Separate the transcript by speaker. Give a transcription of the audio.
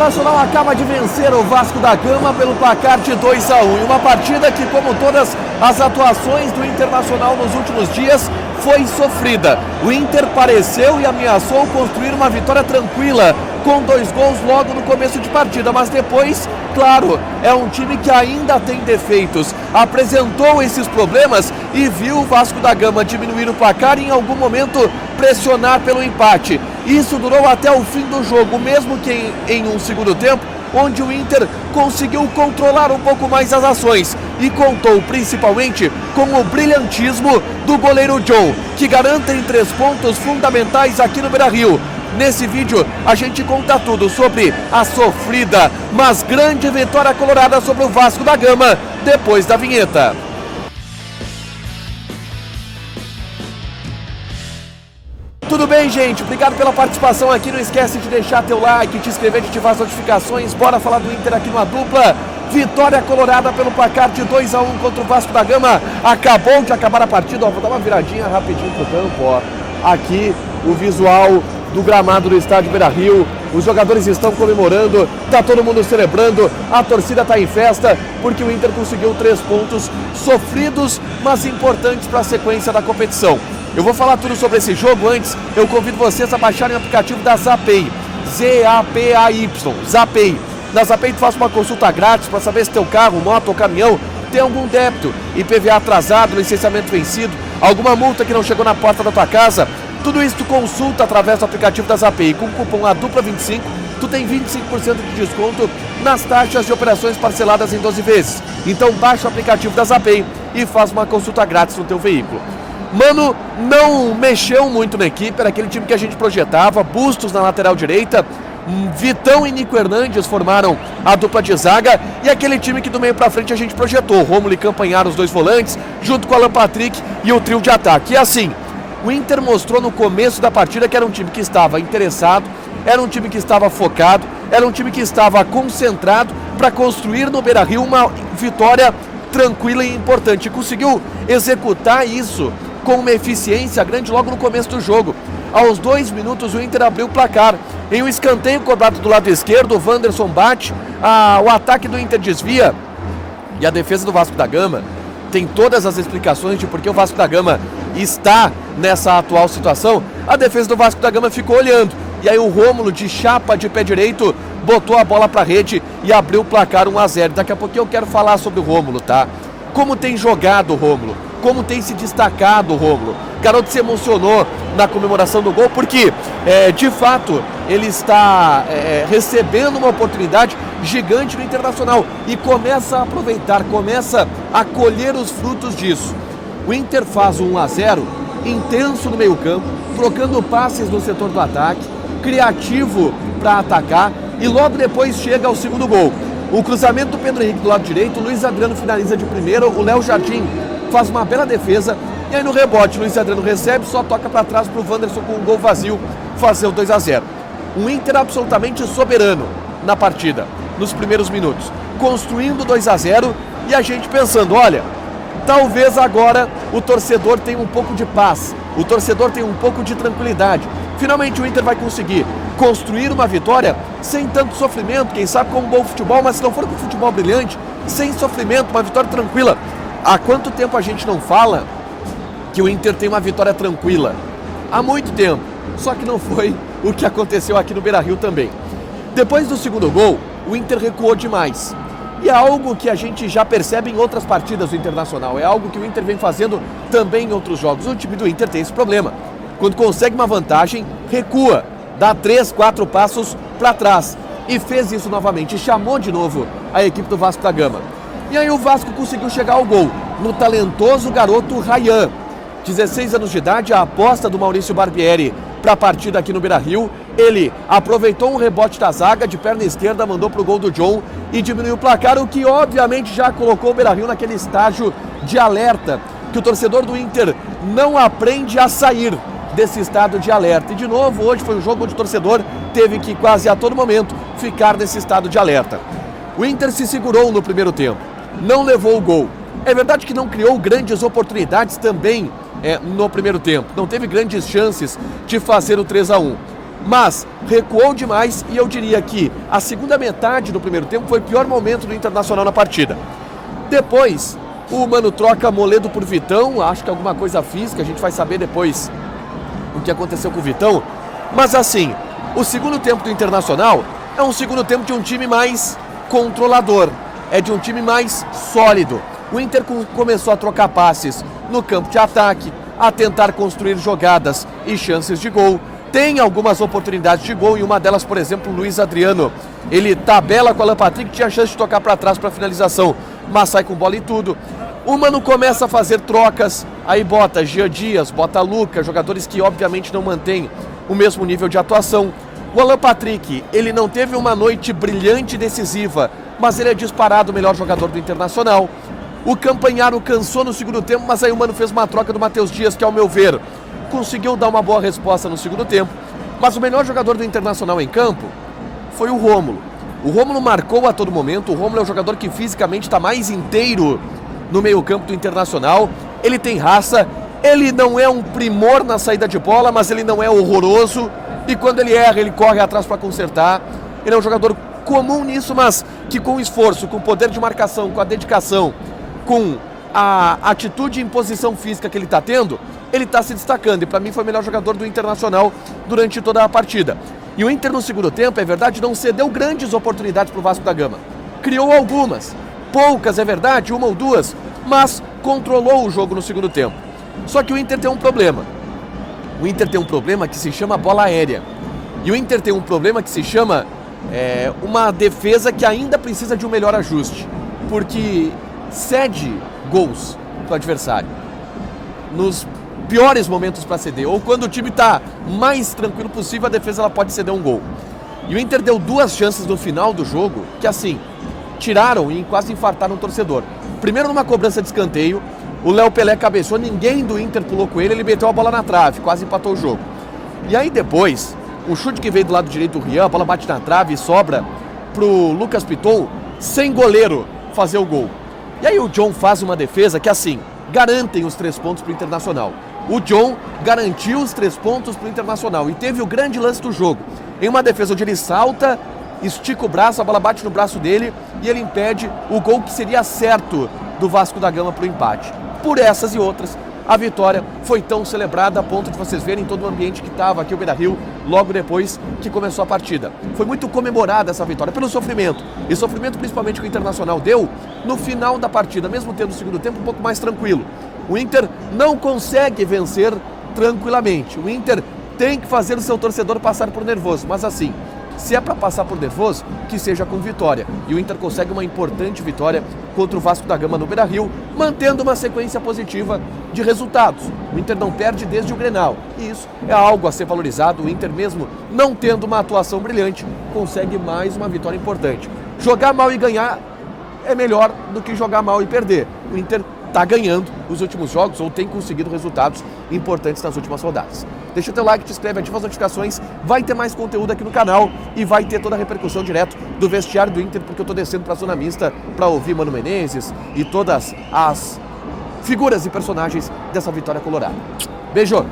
Speaker 1: Internacional acaba de vencer o Vasco da Gama pelo placar de 2-1. E uma partida que, como todas as atuações do Internacional nos últimos dias, foi sofrida. O Inter pareceu e ameaçou construir uma vitória tranquila, com 2 gols logo no começo de partida, mas depois, claro, é um time que ainda tem defeitos. Apresentou esses problemas e viu o Vasco da Gama diminuir o placar e em algum momento pressionar pelo empate. Isso durou até o fim do jogo, mesmo que em um segundo tempo, onde o Inter conseguiu controlar um pouco mais as ações e contou principalmente com o brilhantismo do goleiro John, que garantem 3 pontos fundamentais aqui no Beira-Rio. Nesse vídeo a gente conta tudo sobre a sofrida, mas grande vitória colorada sobre o Vasco da Gama depois da vinheta. Tudo bem, gente? Obrigado pela participação aqui. Não esquece de deixar teu like, te inscrever, de ativar as notificações. Bora falar do Inter aqui numa dupla. Vitória colorada pelo placar de 2-1 contra o Vasco da Gama. Acabou de acabar a partida. Ó, vou dar uma viradinha rapidinho pro campo. Ó. Aqui o visual do gramado do estádio Beira-Rio. Os jogadores estão comemorando, tá todo mundo celebrando, a torcida tá em festa, porque o Inter conseguiu 3 pontos sofridos, mas importantes para a sequência da competição. Eu vou falar tudo sobre esse jogo. Antes, eu convido vocês a baixarem o aplicativo da Zapay, Z-A-P-A-Y, Zapay. Na Zapay tu faz uma consulta grátis para saber se teu carro, moto ou caminhão tem algum débito, IPVA atrasado, licenciamento vencido, alguma multa que não chegou na porta da tua casa. Tudo isso tu consulta através do aplicativo da Zapay. Com o cupom ADUPLA25, tu tem 25% de desconto nas taxas de operações parceladas em 12 vezes. Então baixa o aplicativo da Zapay e faz uma consulta grátis no teu veículo. Mano, não mexeu muito na equipe, era aquele time que a gente projetava. Bustos na lateral direita, Vitão e Nico Hernandes formaram a dupla de zaga, e aquele time que do meio pra frente a gente projetou, Rômulo e Campanharo, os 2 volantes, junto com Alan Patrick e o trio de ataque. E assim, o Inter mostrou no começo da partida que era um time que estava interessado, era um time que estava focado, era um time que estava concentrado para construir no Beira-Rio uma vitória tranquila e importante. Conseguiu executar isso com uma eficiência grande logo no começo do jogo. Aos 2 minutos o Inter abriu o placar. Em um escanteio cobrado do lado esquerdo, o Wanderson bate, o ataque do Inter desvia e a defesa do Vasco da Gama tem todas as explicações de por que o Vasco da Gama está nessa atual situação. A defesa do Vasco da Gama ficou olhando, e aí o Rômulo, de chapa de pé direito, botou a bola para a rede e abriu o placar 1-0. Daqui a pouquinho eu quero falar sobre o Rômulo, tá? Como tem jogado o Rômulo, como tem se destacado o Rômulo. O garoto se emocionou na comemoração do gol, porque de fato ele está recebendo uma oportunidade gigante no Internacional e começa a aproveitar, começa a colher os frutos disso. O Inter faz um 1-0 intenso no meio campo, trocando passes no setor do ataque, criativo para atacar, e logo depois chega ao segundo gol. O cruzamento do Pedro Henrique do lado direito, o Luiz Adriano finaliza de primeira, o Léo Jardim faz uma bela defesa, e aí no rebote o Luiz Adriano recebe, só toca para trás para o Wanderson com um gol vazio fazer o 2-0. Um Inter absolutamente soberano na partida, nos primeiros minutos, construindo 2-0, e a gente pensando, olha, talvez agora o torcedor tenha um pouco de paz, o torcedor tenha um pouco de tranquilidade. Finalmente o Inter vai conseguir construir uma vitória sem tanto sofrimento, quem sabe com um bom futebol, mas se não for com futebol brilhante, sem sofrimento, uma vitória tranquila. Há quanto tempo a gente não fala que o Inter tem uma vitória tranquila? Há muito tempo, só que não foi o que aconteceu aqui no Beira-Rio também. Depois do segundo gol, o Inter recuou demais. E é algo que a gente já percebe em outras partidas do Internacional, é algo que o Inter vem fazendo também em outros jogos. O time do Inter tem esse problema. Quando consegue uma vantagem, recua, dá 3, 4 passos para trás. E fez isso novamente, chamou de novo a equipe do Vasco da Gama. E aí o Vasco conseguiu chegar ao gol, no talentoso garoto Ryan. 16 anos de idade, a aposta do Maurício Barbieri para a partida aqui no Beira-Rio. Ele aproveitou um rebote da zaga, de perna esquerda, mandou para o gol do John e diminuiu o placar, o que obviamente já colocou o Beira-Rio naquele estágio de alerta, que o torcedor do Inter não aprende a sair desse estado de alerta. E de novo, hoje foi um jogo onde o torcedor teve que quase a todo momento ficar nesse estado de alerta. O Inter se segurou no primeiro tempo, não levou o gol. É verdade que não criou grandes oportunidades também no primeiro tempo, não teve grandes chances de fazer o 3-1. mas recuou demais e eu diria que a segunda metade do primeiro tempo foi o pior momento do Internacional na partida. Depois, o Mano troca Moledo por Vitão, acho que alguma coisa física, a gente vai saber depois o que aconteceu com o Vitão. Mas assim, o segundo tempo do Internacional é um segundo tempo de um time mais controlador, é de um time mais sólido. O Inter começou a trocar passes no campo de ataque, a tentar construir jogadas e chances de gol. Tem algumas oportunidades de gol e uma delas, por exemplo, o Luiz Adriano. Ele tabela com o Alan Patrick, tinha chance de tocar para trás para finalização, mas sai com bola e tudo. O Mano começa a fazer trocas, aí bota Jean Dias, bota Luca, jogadores que obviamente não mantêm o mesmo nível de atuação. O Alan Patrick, ele não teve uma noite brilhante e decisiva, mas ele é disparado o melhor jogador do Internacional. O Campanharo cansou no segundo tempo, mas aí o Mano fez uma troca do Matheus Dias, que ao meu ver, conseguiu dar uma boa resposta no segundo tempo. Mas o melhor jogador do Internacional em campo foi o Rômulo. O Rômulo marcou a todo momento, o Rômulo é o jogador que fisicamente está mais inteiro no meio campo do Internacional. Ele tem raça, ele não é um primor na saída de bola, mas ele não é horroroso. E quando ele erra, ele corre atrás para consertar. Ele é um jogador comum nisso, mas que com esforço, com poder de marcação, com a dedicação, com a atitude em posição física que ele está tendo, ele está se destacando. E para mim foi o melhor jogador do Internacional durante toda a partida. E o Inter no segundo tempo, é verdade, não cedeu grandes oportunidades para o Vasco da Gama. Criou algumas, poucas é verdade, uma ou duas, mas controlou o jogo no segundo tempo. Só que o Inter tem um problema. O Inter tem um problema que se chama bola aérea. E o Inter tem um problema que se chama uma defesa que ainda precisa de um melhor ajuste. Porque cede gols para o adversário nos piores momentos para ceder, ou quando o time está mais tranquilo possível, a defesa ela pode ceder um gol. E o Inter deu duas chances no final do jogo que assim, tiraram e quase infartaram o torcedor. Primeiro numa cobrança de escanteio, o Léo Pelé cabeceou, ninguém do Inter pulou com ele meteu a bola na trave, quase empatou o jogo. E aí depois, um chute que veio do lado direito do Rian, a bola bate na trave e sobra pro Lucas Piton, sem goleiro, fazer o gol. E aí o John faz uma defesa que assim, garantem os 3 pontos pro Internacional. O John garantiu os 3 pontos pro Internacional e teve o grande lance do jogo. Em uma defesa onde ele salta, estica o braço, a bola bate no braço dele e ele impede o gol que seria certo do Vasco da Gama pro empate. Por essas e outras, a vitória foi tão celebrada a ponto de vocês verem todo o ambiente que estava aqui o Beira-Rio logo depois que começou a partida. Foi muito comemorada essa vitória pelo sofrimento, e sofrimento principalmente que o Internacional deu no final da partida, mesmo tendo o segundo tempo um pouco mais tranquilo. O Inter não consegue vencer tranquilamente, o Inter tem que fazer o seu torcedor passar por nervoso, mas assim, se é para passar por nervoso, que seja com vitória. E o Inter consegue uma importante vitória contra o Vasco da Gama no Beira-Rio, mantendo uma sequência positiva de resultados. O Inter não perde desde o Grenal, e isso é algo a ser valorizado. O Inter, mesmo não tendo uma atuação brilhante, consegue mais uma vitória importante. Jogar mal e ganhar é melhor do que jogar mal e perder. O Inter está ganhando os últimos jogos ou tem conseguido resultados importantes nas últimas rodadas. Deixa o teu like, te inscreve, ativa as notificações, vai ter mais conteúdo aqui no canal e vai ter toda a repercussão direto do vestiário do Inter, porque eu tô descendo pra zona mista para ouvir Mano Menezes e todas as figuras e personagens dessa vitória colorada. Beijo!